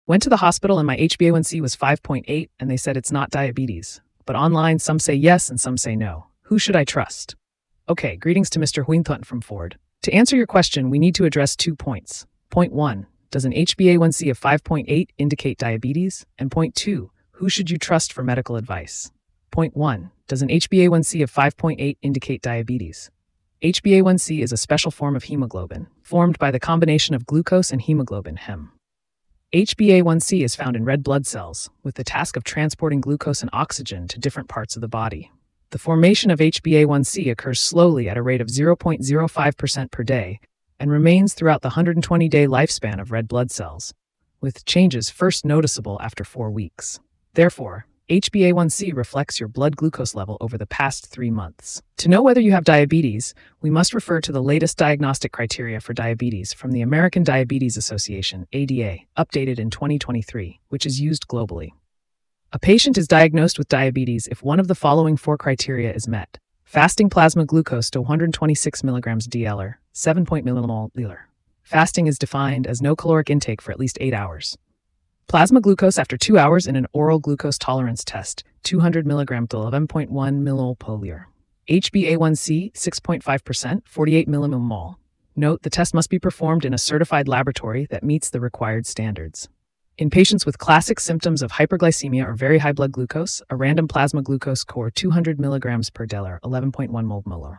Went to the hospital and my HbA1c was 5.8 and they said it's not diabetes. But online, some say yes and some say no. Who should I trust? Okay, greetings to Mr. Huynton from Ford. To answer your question, we need to address 2 points. Point 1, does an HbA1c of 5.8 indicate diabetes? And point 2, who should you trust for medical advice? Point 1, does an HbA1c of 5.8 indicate diabetes? HbA1c is a special form of hemoglobin, formed by the combination of glucose and hemoglobin, HEM. HbA1c is found in red blood cells, with the task of transporting glucose and oxygen to different parts of the body. The formation of HbA1c occurs slowly at a rate of 0.05% per day and remains throughout the 120-day lifespan of red blood cells, with changes first noticeable after 4 weeks. Therefore, HbA1c reflects your blood glucose level over the past 3 months. To know whether you have diabetes, we must refer to the latest diagnostic criteria for diabetes from the American Diabetes Association, ADA, updated in 2023, which is used globally. A patient is diagnosed with diabetes if one of the following 4 criteria is met. Fasting plasma glucose to 126 mg DL, 7 mmol. Fasting is defined as no caloric intake for at least 8 hours. Plasma glucose after 2 hours in an oral glucose tolerance test, 200 mg to 11.1 mmol. HbA1c, 6.5%, 48 mmol. Note, the test must be performed in a certified laboratory that meets the required standards. In patients with classic symptoms of hyperglycemia or very high blood glucose, a random plasma glucose score 200 mg per dL, 11.1 mmol.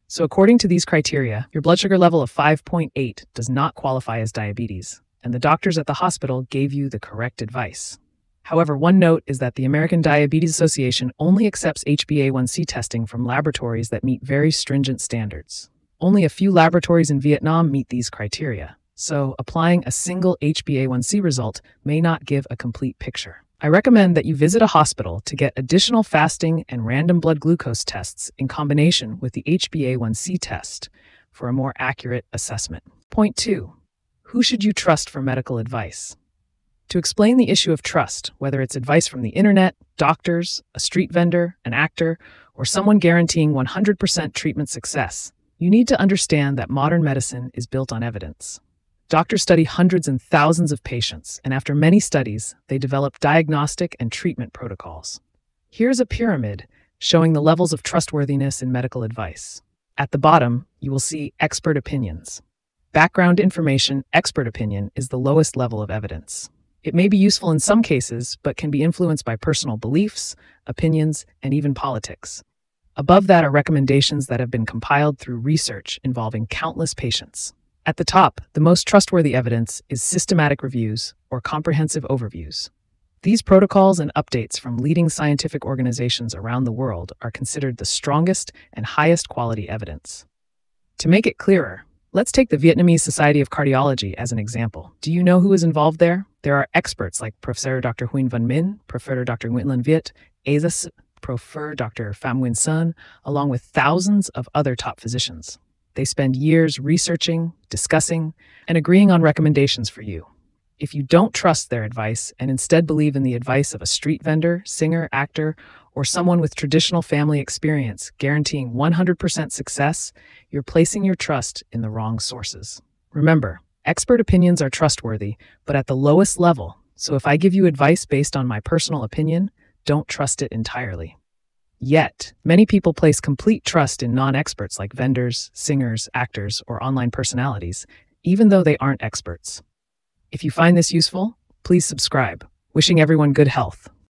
So according to these criteria, your blood sugar level of 5.8 does not qualify as diabetes, and the doctors at the hospital gave you the correct advice. However, one note is that the American Diabetes Association only accepts HbA1c testing from laboratories that meet very stringent standards. Only a few laboratories in Vietnam meet these criteria, so applying a single HbA1c result may not give a complete picture. I recommend that you visit a hospital to get additional fasting and random blood glucose tests in combination with the HbA1c test for a more accurate assessment. Point 2. Who should you trust for medical advice? To explain the issue of trust, whether it's advice from the internet, doctors, a street vendor, an actor, or someone guaranteeing 100% treatment success, you need to understand that modern medicine is built on evidence. Doctors study hundreds and thousands of patients, and after many studies, they develop diagnostic and treatment protocols. Here's a pyramid showing the levels of trustworthiness in medical advice. At the bottom, you will see expert opinions. Background information, expert opinion, is the lowest level of evidence. It may be useful in some cases, but can be influenced by personal beliefs, opinions, and even politics. Above that are recommendations that have been compiled through research involving countless patients. At the top, the most trustworthy evidence is systematic reviews or comprehensive overviews. These protocols and updates from leading scientific organizations around the world are considered the strongest and highest quality evidence. To make it clearer, let's take the Vietnamese Society of Cardiology as an example. Do you know who is involved there? There are experts like Professor Dr. Huyen Van Minh, Professor Dr. Nguyen Lan Viet, ASIS, Professor Dr. Pham Nguyen Son, along with thousands of other top physicians. They spend years researching, discussing, and agreeing on recommendations for you. If you don't trust their advice and instead believe in the advice of a street vendor, singer, actor, or someone with traditional family experience guaranteeing 100% success, you're placing your trust in the wrong sources. Remember, expert opinions are trustworthy, but at the lowest level, so if I give you advice based on my personal opinion, don't trust it entirely. Yet, many people place complete trust in non-experts like vendors, singers, actors, or online personalities, even though they aren't experts. If you find this useful, please subscribe. Wishing everyone good health.